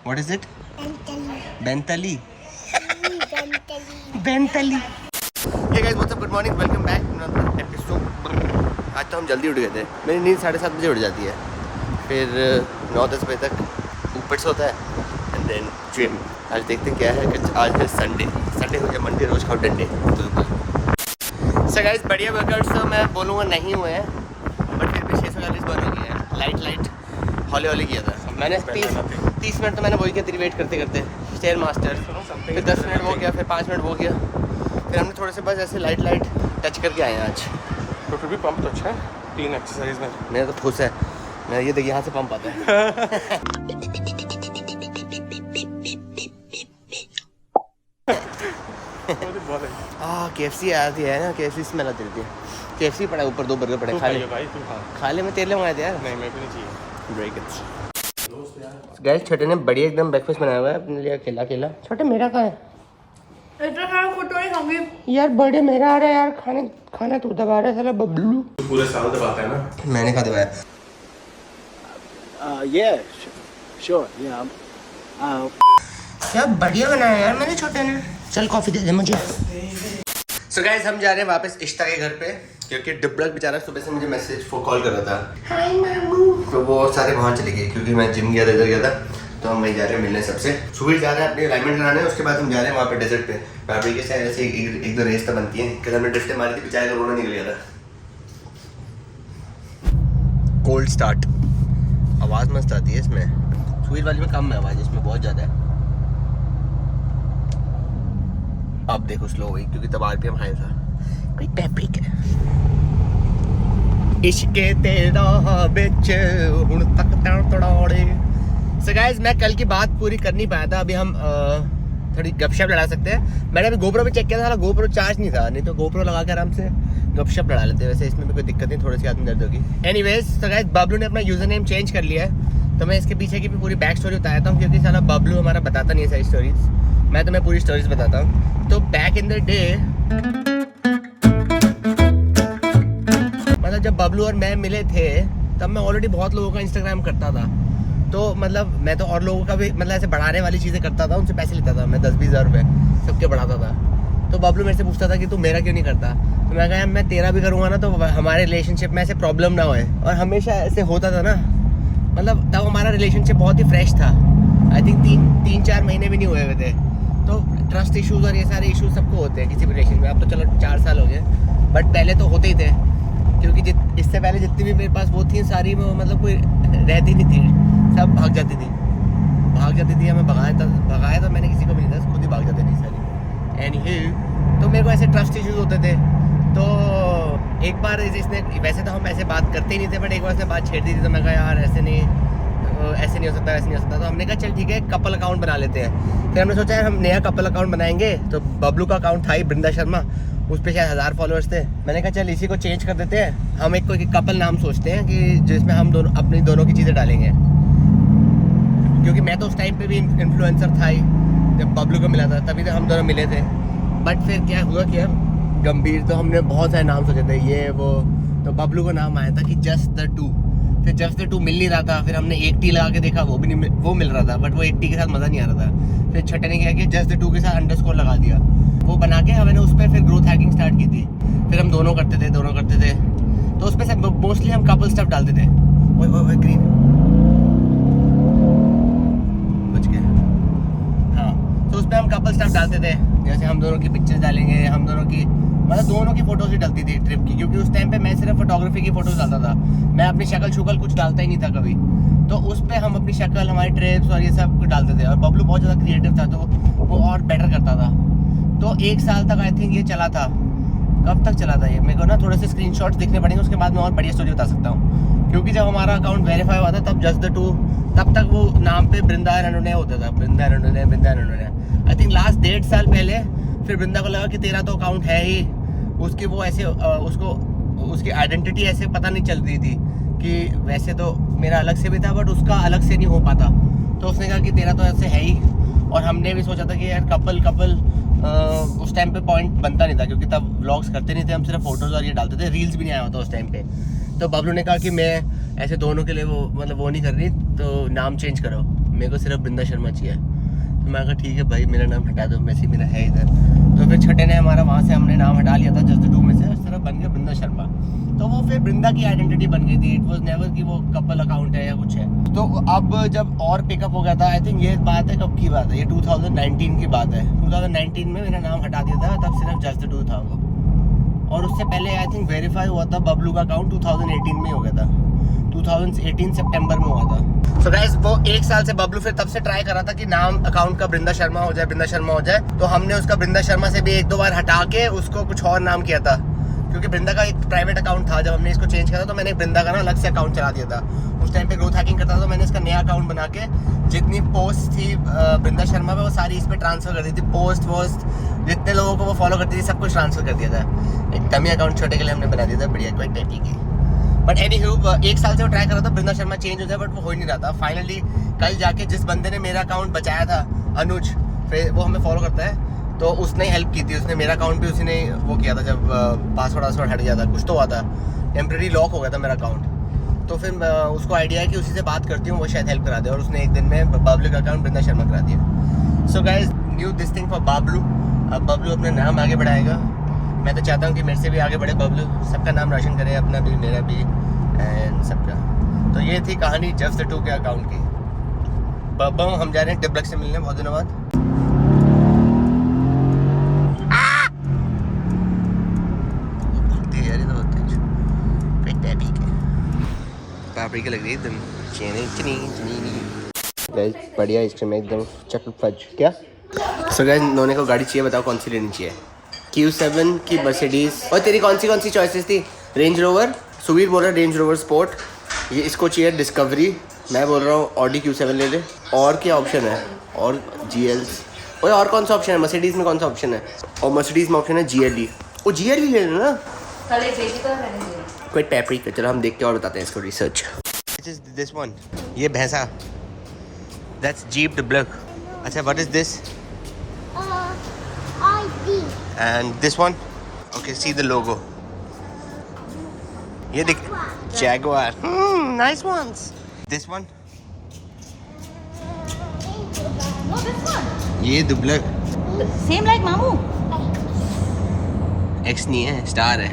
What is it? Bentley. Bentley. Hey guys what's up, good morning, welcome back to another episode. आज तो हम जल्दी उठ गए थे। मेरी नींद 7:30 बजे उठ जाती है, फिर 9-10 बजे तक ऊपर से होता है एंड देन जिम। आज देखते क्या है कि आज है संडे हो गया, मंडे रोज खाओ डंडे। सो गाइस बढ़िया वर्कआउट्स तो मैं बोलूँगा नहीं हुए हैं, बट फिर भी 600 कैलोरीज बर्न हो गए हैं। लाइट हौले किया था मैंने। 30 मिनट तो मैंने वही किया तेरी वेट करते करते, स्टेयर मास्टर। फिर 10 मिनट हो गया, फिर 5 मिनट हो गया, फिर हमने थोड़े से बस ऐसे लाइट टच करके आए हैं आज। तो फिर भी पंप तो अच्छा है 3 एक्सरसाइज में। मेरा तो खुश है। मैं ये देखिए यहाँ से पंप आता है। KFC आती है ना, KFC स्मेल आती रहती है। KFC पड़ा ऊपर, 2 बर्गर पड़े, खा ले भाई तू खा ले। मैं तेरे लिए मंगाए थे यार। नहीं, मैं भी नहीं चाहिए। Break it. गाइस छोटे ने बढ़िया एकदम ब्रेकफास्ट बनाया हुआ है अपने लिए, अकेला। छोटे मेरा कहाँ है? इतना खाना खुद तो नहीं खाऊंगी यार बर्थडे मेरा आ रहा है यार, खाना तू दबा रहा है साला बबलू। तो पूरे साल दबाता है ना। मैंने कहा दबाया? क्या बढ़िया बनाया यार मैंने छोटे ने। चल कॉफी दे दे मुझे। सो गाइस हम जा रहे हैं वापस इश्ता के घर पे, क्योंकि डिब्लक बेचारा सुबह से मुझे मैसेज कॉल कर रहा था, हाय मामू। तो वो सारे वहाँ चले गए क्योंकि मैं जिम गया था, इधर गया था। तो हम वहीं जा रहे हैं मिलने सबसे। सुबह जा रहे हैं अपनी अलाइनमेंट कराने, उसके बाद हम जा रहे हैं वहाँ पे डेजर्ट पे। बाबरी के साथ ऐसे एक दो रेस तो बनती है, कल हमने ड्रिफ्टें मारी थी, बेचारे का रोना निकल गया था। कोल्ड स्टार्ट आवाज़ मस्त आती है इसमें, स्वीट वाली में कम है आवाज़, इसमें बहुत ज़्यादा है। अब देखो स्लो हुई क्योंकि तब RPM हाई था। कोई पैप्रिक है इश्के तेरा बिच हुण तक तड़ाड़े। सो गाइस मैं कल की बात पूरी कर नहीं पाया था, अभी हम थोड़ी गपशप लड़ा सकते हैं। मैंने अभी GoPro भी चेक किया था, GoPro चार्ज नहीं था, नहीं तो GoPro लगा के आराम से गपशप लड़ा लेते। वैसे इसमें भी कोई दिक्कत नहीं, थोड़ी सी हाथ में दर्द होगी। एनीवेज सो गाइस बबलू ने अपना यूजर नेम चेंज कर लिया है, तो मैं इसके पीछे की भी पूरी बैक स्टोरी बताता हूँ, क्योंकि साला बबलू हमारा बताता नहीं है सारी स्टोरीज, मैं तुम्हें पूरी स्टोरीज बताता हूँ। तो बैक इन द डे मतलब जब बबलू और मैं मिले थे, तब मैं ऑलरेडी बहुत लोगों का इंस्टाग्राम करता था। तो मतलब मैं तो और लोगों का भी मतलब ऐसे बढ़ाने वाली चीज़ें करता था, उनसे पैसे लेता था मैं 10-20 हज़ार रुपये सबके बढ़ाता था। तो बबलू मेरे से पूछता था कि तू मेरा क्यों नहीं करता, तो मैं कहा मैं तेरा भी करूँगा ना तो हमारे रिलेशनशिप में ऐसे प्रॉब्लम ना होए। और हमेशा ऐसे होता था ना, मतलब तब हमारा रिलेशनशिप बहुत ही फ्रेश था। आई थिंक 3-4 महीने भी नहीं हुए हुए थे। तो ट्रस्ट इशूज़ और ये सारे इशूज़ सबको होते हैं किसी भी रिलेशन में। अब तो चलो 4 साल हो गए, बट पहले तो होते ही थे, क्योंकि इससे पहले जितनी भी मेरे पास वो थी सारी में मतलब कोई रहती नहीं थी, सब भाग जाती थी। हमें भगाया था मैंने, किसी को भी नहीं था, खुद ही भाग जाते थे सारी। एनीवे तो मेरे को ऐसे ट्रस्ट इशूज़ होते थे। तो एक बार इसने, वैसे तो हम ऐसे बात करते ही नहीं थे, बट एक बार इसने बात छेड़ दी थी, तो मैं कहा यार ऐसे नहीं हो सकता। तो हमने कहा चल ठीक है कपल अकाउंट बना लेते हैं। फिर हमने सोचा यार हम नया कपल अकाउंट बनाएंगे। तो बबलू का अकाउंट था ही बृंदा शर्मा, उस पर शायद 1000 फॉलोअर्स थे। मैंने कहा चल इसी को चेंज कर देते हैं, हम एक कोई कपल नाम सोचते हैं कि जिसमें हम दोनों अपनी दोनों की चीज़ें डालेंगे। क्योंकि मैं तो उस टाइम पे भी इन्फ्लुएंसर था ही, जब बबलू को मिला था तभी तो हम दोनों मिले थे। बट फिर क्या हुआ कि गंभीर, तो हमने बहुत सारे नाम सोचे थे ये वो, तो बबलू को नाम आया था कि जस्ट द टू। फिर जस्ट द टू मिल नहीं रहा था, फिर हमने 1T लगा के देखा, वो भी नहीं, वो मिल रहा था, बट वो 1T के साथ मज़ा नहीं आ रहा था। फिर छठे ने क्या कि जस्ट द टू के साथ अंडरस्कोर लगा दिया, वो बना के हमने उस पर फिर ग्रोथ हैकिंग स्टार्ट की थी। फिर हम दोनों करते थे। तो उस पर से मोस्टली हम कपल स्टफ डालते थे। ओए ग्रीन बच गया। हाँ, तो उस पर हम कपल स्टफ डालते थे, जैसे हम दोनों की पिक्चर्स डालेंगे, हम दोनों की मतलब दोनों की फोटोज ही डलती थी ट्रिप की, क्योंकि उस टाइम पे मैं सिर्फ फोटोग्राफी की फोटोज डालता था, मैं अपनी शक्ल कुछ डालता ही नहीं था कभी। तो उस पर हम अपनी शक्ल, हमारी ट्रिप्स और ये सब कुछ डालते थे। और बबलू बहुत ज़्यादा क्रिएटिव था, तो वो और बेटर करता था। तो 1 साल तक आई थिंक ये चला था। कब तक चला था ये, मेरे को ना थोड़े से स्क्रीनशॉट्स देखने पड़ेंगे, उसके बाद मैं और बढ़िया स्टोरी बता सकता हूँ। क्योंकि जब हमारा अकाउंट वेरीफाई हुआ था तब जस्ट द टू, तब तक वो नाम पे बृंदा रनोने होता था, बृंदा रनोने। आई थिंक लास्ट 1.5 साल पहले फिर बृंदा को लगा कि तेरा तो अकाउंट है ही, उसकी वो ऐसे उसको उसकी आइडेंटिटी ऐसे पता नहीं चल रही थी कि वैसे तो मेरा अलग से भी था, बट उसका अलग से नहीं हो पाता। तो उसने कहा कि तेरा तो ऐसे है ही। और हमने भी सोचा था कि यार कपल उस टाइम पे पॉइंट बनता नहीं था, क्योंकि तब व्लॉग्स करते नहीं थे, हम सिर्फ फोटोज़ और ये डालते थे, रील्स भी नहीं आया होता उस टाइम पे। तो बबलू ने कहा कि मैं ऐसे दोनों के लिए वो मतलब वो नहीं कर रही, तो नाम चेंज करो। मेरे को सिर्फ बृंदा शर्मा चाहिए। तो मैं कहा ठीक है भाई मेरा नाम हटा दो, वैसे मेरा है इधर। तो फिर छठे ने हमारा वहाँ से हमने नाम हटा लिया था जस्ट डू में से, सिर्फ बन गया बृंदा शर्मा। तो वो फिर बृंदा की आइडेंटिटी बन गई थी, इट वाज नेवर कि वो कपल अकाउंट है या कुछ है। तो अब जब और पिकअप हो गया था, आई थिंक ये बात है कब की बात है, ये 2019 की बात है। 2019 में मेरा नाम हटा दिया था, तब सिर्फ जस्ट डू था वो। और उससे पहले आई थिंक वेरीफाई हुआ था बबलू का अकाउंट 2018 में हो गया था, 2018 सितंबर में हुआ था। सो गाइस वो 1 साल से बबलू फिर तब से ट्राई कर रहा था कि नाम अकाउंट का बृंदा शर्मा हो जाए, बृंदा शर्मा हो जाए। तो हमने उसका बृंदा शर्मा से भी 1-2 बार हटा के उसको कुछ और नाम किया था, क्योंकि बृंदा का एक प्राइवेट अकाउंट था। जब हमने इसको चेंज किया था तो मैंने बृंदा का ना अलग से अकाउंट चला दिया था। उस टाइम पे ग्रोथ हैकिंग करता था, तो मैंने इसका नया अकाउंट बना के जितनी पोस्ट थी बृंदा शर्मा पे वो सारी इस पर ट्रांसफर कर दी थी। पोस्ट वोस्ट जितने लोगों को वो फॉलो करती थी सब कुछ ट्रांसफर कर दिया था। एक डमी अकाउंट छोटे के लिए हमने बना दिया था, बढ़िया कोई टैटी की। बट एनी 1 साल से वो ट्राई कर रहा था बृंदा शर्मा चेंज हो जाए, बट वो हो ही नहीं रहा था। फाइनली कल जाके जिस बंदे ने मेरा अकाउंट बचाया था, अनुज, फिर वो हमें फॉलो करता है, तो उसने हेल्प की थी। उसने मेरा अकाउंट भी उसी ने वो किया था जब पासवर्ड हट गया था, कुछ तो हुआ था, टेम्प्रेरी लॉक हो गया था मेरा अकाउंट। तो फिर उसको आइडिया है कि उसी से बात करती हूँ, वो शायद हेल्प करा दे, और उसने एक दिन में बबलू का अकाउंट बृंदा शर्मा करा दिया। So guys new this thing for Bablu. अब बबलू अपना नाम आगे बढ़ाएगा। मैं तो चाहता हूँ कि मेरे से भी आगे बढ़े बबलू, सबका नाम रोशन करे, अपना भी मेरा भी एंड सबका। तो ये थी कहानी जस्ट टू के अकाउंट की। बब्बा हम जा रहे हैं टिब्लक से मिलने बहुत दिनों बाद। पापड़ी के लग रही है एकदम बढ़िया आइसक्रीम है एकदम चकल फज। क्या सो गाइस नोने को गाड़ी चाहिए, बताओ कौन सी लेनी चाहिए? Q7 की मर्सिडीज। और तेरी कौन सी चॉइसेस थी? रेंज रोवर, सुवीर बोल रहा है रेंज रोवर स्पोर्ट, ये इसको चाहिए डिस्कवरी, मैं बोल रहा हूँ ऑडी Q7 ले ले। और क्या ऑप्शन है? और GLs। और कौन सा ऑप्शन है? मर्सिडीज में कौन सा ऑप्शन है? और मर्सिडीज में ऑप्शन है GLE। वो GLE ले लेना ना, कोई पैपरी का। चलो हम देख के और बताते हैं इसको रिसर्च। दिस वन, ये भैंसा, दैट्स जीप डिब्लक। अच्छा what is this? And this one, okay see the logo, ये देख Jaguar, nice ones. This one, ये दुब्लक सेम लाइक मामू। एक्स नहीं है, स्टार है।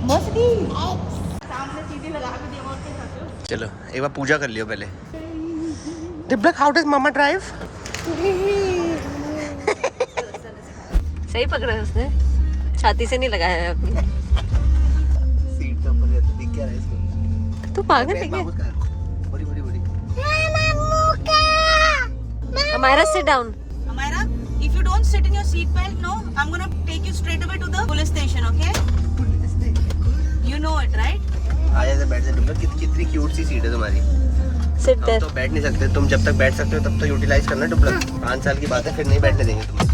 सामने सीधी लगा के दिया और क्या करते हो? चलो एक बार पूजा कर लियो पहले। दुब्लक हाउ डज मामा ड्राइव? सही पकड़ा है उसने, छाती से नहीं लगाया है अपनी। सीट तो ऊपर है, तो दिख क्या रहा है इसको? तू पागल है क्या? बड़ी हमारा sit down. Amira, if you don't sit in your seat belt, no, I'm gonna take you straight away to the police station, okay? You know it, right? आजा से बैठ जा दुब्लक, कितनी क्यूट सी सीट है तुम्हारी। सिट हम देयर। तो बैठ नहीं सकते, तुम जब तक बैठ सकते हो तब तो यूटिलाइज करना दुब्लक। 5 साल की बात है, फिर नहीं बैठने देंगे तुम्हें।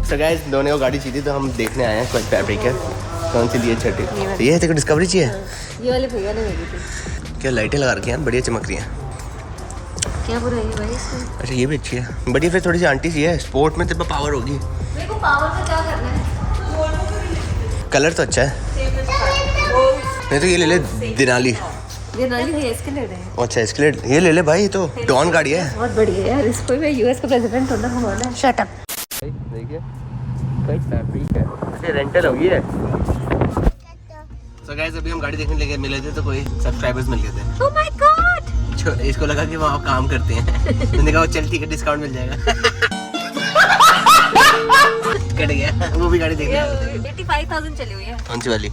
सो गाइस दोनों को गाड़ी चाहिए, तो हम देखने आए हैं कोई फैब्रिक है, कौन सी लिए छठी। तो ये है तेरे को डिस्कवरी चाहिए? ये वाले भैया ने भेजी थी। क्या लाइटें लगा रखी हैं, बढ़िया चमक रही हैं। क्या बुराई है भाई इसमें? अच्छा ये भी अच्छी है, बढ़िया। फिर थोड़ी सी आंटी सी है, स्पोर्ट में तेरे पे पावर होगी। मेरे को पावर का क्या करना है? कलर तो अच्छा है। नहीं तो ये ले ले दिनाली। ये नाली है, एस्केलेड है। अच्छा एस्केलेड, ये ले ले भाई, ये तो डॉन गाड़ी है। बहुत बढ़िया है यार, इसको मैं यूएस का प्रेसिडेंट होना होना। Shut up. देखिए कोई फैब्रिक है, अच्छा रेंटल होगी है। सो गाइस अभी हम गाड़ी देखने लगे, मिले थे तो कोई सब्सक्राइबर्स मिल गए थे। ओह माय गॉड, इसको लगा कि वहाँ काम करते हैं। मैंने कहा चल ठीक है डिस्काउंट मिल जाएगा। कट गया, वो भी गाड़ी देखने। 85,000 चली हुई है। कौन सी वाली?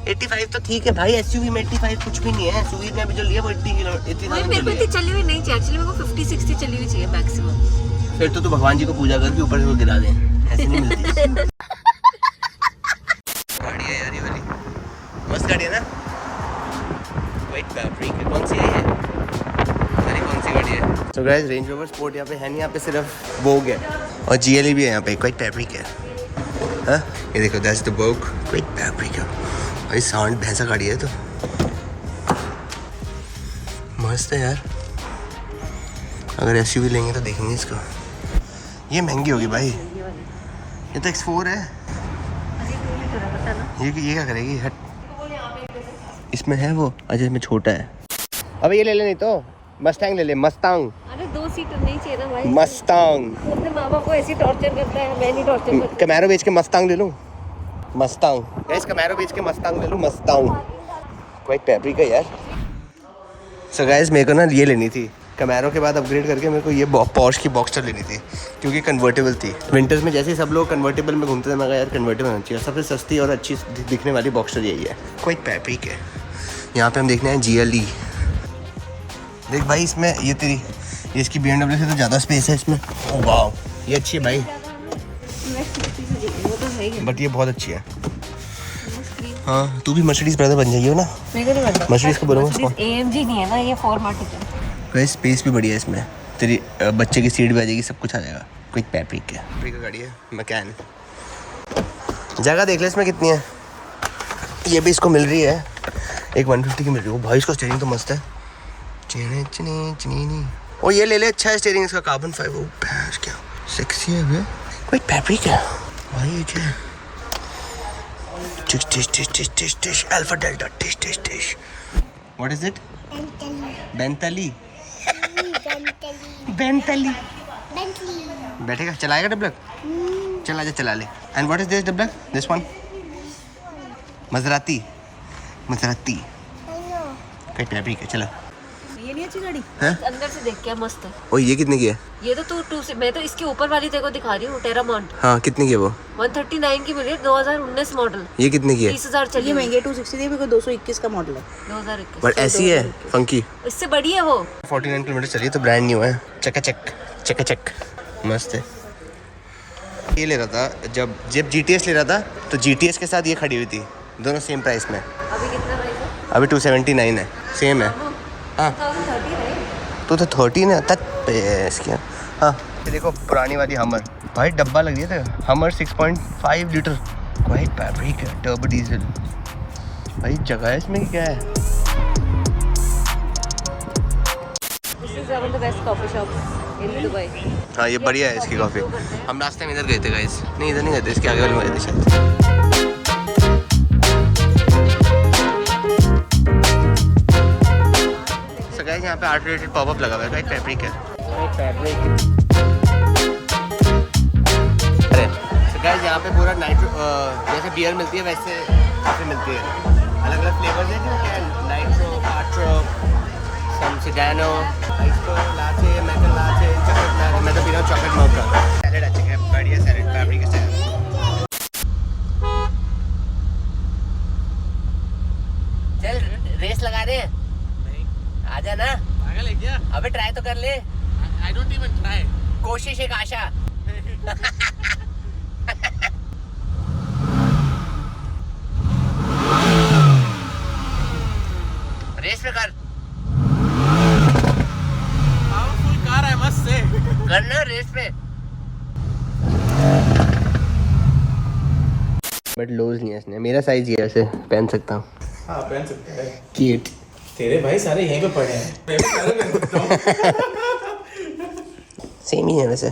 85 तो ठीक है भाई, एसयूवी में 85 कुछ भी नहीं है। सुवीर ने अभी जो लिया वो 80 भाई मेरे को इतनी चली हुई नहीं चाहिए, एक्चुअली मेरे को 50-60 चली हुई चाहिए मैक्सिमम। फिर तो तू भगवान जी को पूजा करके ऊपर से वो गिरा दे, ऐसे नहीं मिलती। गाड़ी है यार ये वाली, मस्त गाड़ी है ना। वाइट फैब्रिक है, कौन सी है ये? अरे कौन सी गाड़ी है? तो गाइस रेंज रोवर स्पोर्ट यहाँ पे है नहीं, यहाँ पे सिर्फ वोग है और GLE भी है यहाँ पे। वाइट फैब्रिक है, हाँ ये देखो that's the Vogue, white fabric है भाई। साउंड भैंसा गाड़ी है तो मस्त है यार। अगर एसयूवी लेंगे तो देखेंगे इसको। ये महंगी होगी भाई, ये तो X4 है। ये क्या करेगी? हट, इसमें है वो, अच्छा इसमें छोटा है। अबे ये ले ले, नहीं तो मस्टैंग ले ले, मस्तांग। अरे 2 सीटर नहीं चाहिए ना भाई। मस्तांग। वो अपने माँ बाप को ऐसे टॉर्चर करता है, मैं नहीं टॉर्चर करती। कैमरो बेच के मस्तांग ले लूँ। मस्तांग गाइस, कैमरो बेच के मस्तांग ले लूँ। मस्तांग कोई पैप्रिका यार। सो गाइस मेरे को ना ये लेनी थी, कैमरो के बाद अपग्रेड करके मेरे को ये पॉश की बॉक्सर लेनी थी क्योंकि कन्वर्टेबल थी। विंटर्स में जैसे ही सब लोग कन्वर्टेबल में घूमते थे, मैं कहा यार कन्वर्टेबल होना चाहिए। सबसे सस्ती और अच्छी दिखने वाली बॉक्सर यही है। कोई पैप्रिक है। यहाँ पे हम देखने हैं GLE। देख भाई इसमें ये तेरी ये इसकी BMW से तो ज़्यादा स्पेस है इसमें। ओह वाह, ये अच्छी है भाई, वो तो है ही। बट ये बहुत अच्छी है। हाँ तू भी मर्सिडीज ब्रदर बन जाइए ना। मेरे को नहीं बनना। मर्सिडीज को बोलूँगा। AMG नहीं है ना, ये 4matic है। कोई स्पेस भी बढ़िया है इसमें, तेरी बच्चे की सीट भी आ जाएगी, सब कुछ आ जाएगा। कोई पैप्रिक है, पैप्रिक का गाड़ी है, मैकेन। जगह देख ले इसमें कितनी है। ये भी इसको मिल रही है, एक 150 की मिल रही है। भाई इसका स्टीयरिंग तो मस्त है। और ये ले ले, अच्छा है स्टीयरिंग इसका, कार्बन फाइबर। वो भैंस क्या सेक्सी है बे। कोई पैप्रिक है भाई, ये क्या है। टिश टिश टिश टिश टिश टिश अल्फा डेल्टा टिश टिश टिश। What is it? Bentley. Bentley बैठेगा, चलाएगा डबलक। चला जा, चला ले। एंड व्हाट इज दिस डबलक? This one Maserati. मजराती कई पैप्रिक है। चला, ये नहीं अच्छी गाड़ी हैं? अंदर से देख क्या मस्त है। और ये कितने की है? ये तो तू से मैं तो इसके ऊपर वाली तेरे को दिखा रही हूँ, टेरामाउंट। हाँ कितने की है वो? 139 की मिली है, 2019 मॉडल। ये कितने की है? 30,000 ये चली। महंगे 260 दी, मेरे को 221 का मॉडल है। 2021। बट ऐसी है फंकी। इससे बड़ी है वो। 49 किलोमीटर चली तो ब्रांड न्यू है। चकाचक चकाचक मस्त है। ये ले रहा था जब GTS ले रहा था, तो GTS के साथ ये खड़ी हुई थी, दोनों सेम प्राइस में। अभी कितना प्राइस है? अभी 279 है, सेम है। हाँ 2030 है। तो 13 है तक इसकी। हाँ ये देखो पुरानी वाली हमर, भाई डब्बा लग गया था। हमर 6.5 लीटर, कोई पैप्रिक है, टर्बो डीजल। भाई जगह है इसमें क्या है? This is one of the best coffee shops in Dubai. हाँ ये बढ़िया है इसकी कॉफ़ी। हम रास्ते में इधर गए थे गाइस, नहीं इधर नहीं गए थे, इसके आगे वाले में गए थे शायद। So guys यहाँ पे आर्ट रिलेटेड पॉपअप लगा हुआ है, पैप्रिक है। अरे so guys यहाँ पे पूरा नाइट्रो जैसे बियर मिलती है वैसे कॉफ़ी मिलती है। अलग अलग फ्लेवर्स हैं, नाइट्रो, पाट्रो, सम सिडानो, आइस्को, लाचे, मैकन लाचे, चॉकलेट लाचे। मैं तो पी रहा हूँ चॉकलेट मोका। सैलेड अच्छा है, बढ़िया सैलेड, पैप्रिक का सैलेड। चल रेस लगा दे। आजा ना, पागल है क्या? अबे ट्राई तो कर ले। I don't even try. कोशिश एक आशा। रेस में कर, Powerful car, I must say. करना रेस पे। बट लूज नहीं है इसने, मेरा साइज ही है, ऐसे पहन सकता हूँ। हाँ पहन सकते हैं। क्यूट। तेरे भाई सारे यहीं पे पड़े हैं। मैं भी सारे पहन सकता हूँ। सेम ही है वैसे।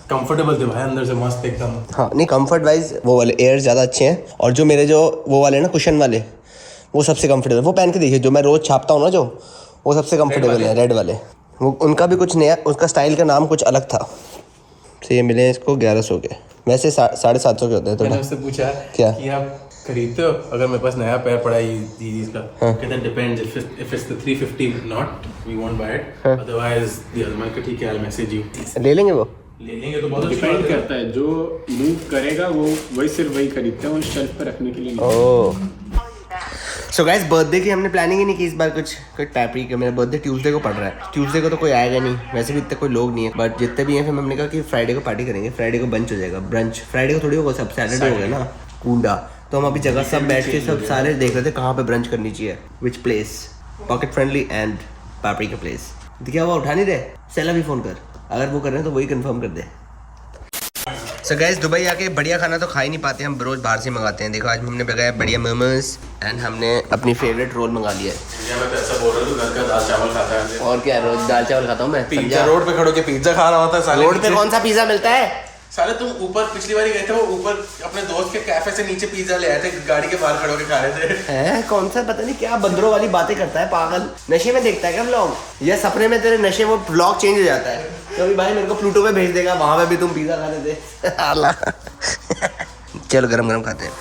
कंफर्टेबल थे भाई, अंदर से मस्त एकदम। हाँ नहीं कंफर्ट वाइज वो वाले एयर ज़्यादा अच्छे हैं, और जो मेरे जो वो वाले ना कुशन वाले, वो सबसे कंफर्टेबल। वो पहन के देखिए, जो मैं रोज़ छापता हूँ ना, जो वो सबसे कंफर्टेबल है, रेड वाले। वो उनका भी कुछ नया, उसका स्टाइल का नाम कुछ अलग था। तो ये मिले इसको 1100 के, वैसे 750 के होते हैं मैंने थोड़ा। उससे पूछा क्या? कि आप खरीदते हो? अगर मेरे पास नया पैर पड़ा है ये का, कहते हैं depends, if it's the 350 not we won't buy it, otherwise the other man, ठीक है आई मैसेज यू। ले लेंगे वो। ले लेंगे तो बहुत अच्छी डिपेंड बात है। करता है, जो मूव करेगा वो वही सिर्फ वही खरीदते हैं, वो शेल्फ पर रखने के लिए नहीं। ओह सो गाइस बर्थडे की हमने प्लानिंग ही नहीं की इस बार कुछ पैप्रिक है। मेरा बर्थडे ट्यूसडे को पड़ रहा है, ट्यूसडे को तो कोई आएगा नहीं, वैसे भी इतने कोई लोग नहीं है, बट जितने भी हैं फिर हमने कहा कि फ्राइडे को पार्टी करेंगे। फ्राइडे को बंच हो जाएगा, ब्रंच। फ्राइडे को थोड़ी होगा, सब सैटरडे हो गया ना, कूंडा। तो हम अभी जगह सब बैठ के सब सारे देख रहे थे कहाँ पे ब्रंच करनी चाहिए, which place pocket friendly and paprika place. क्या हुआ, उठा नहीं रहे? सेला भी फ़ोन कर, अगर वो कर रहे हैं तो वही कंफर्म कर दे। सो गाइस दुबई आके बढ़िया खाना तो खा ही नहीं पाते, हम रोज़ बाहर से मंगाते हैं। देखो आज हमने मंगाया बढ़िया मोमोज एंड हमने अपनी फेवरेट रोल मंगा लिया है। मैं तो ऐसा बोल रहा हूँ, घर का दाल चावल खाता है। और क्या, रोज दाल चावल खाता हूँ मैं। पिज्जा रोड पे खड़ो के पिज्जा खा रहा होता है साले। रोड पे कौन सा पिज्जा मिलता है? साले तुम ऊपर पिछली बार गए थे, वो ऊपर अपने दोस्त के कैफे से नीचे पिज्जा ले आए थे, गाड़ी के बाहर खड़े होकर खा रहे थे। है कौन सा पता नहीं क्या बंदरों वाली बातें करता है पागल। नशे में देखता है क्या व्लॉग, या सपने में तेरे नशे वो व्लॉग चेंज हो जाता है। तो अभी भाई मेरे को प्लूटो पे भेज देगा, वहां पे भी तुम पिज्जा खाने थे। चलो गरम गरम खाते हैं।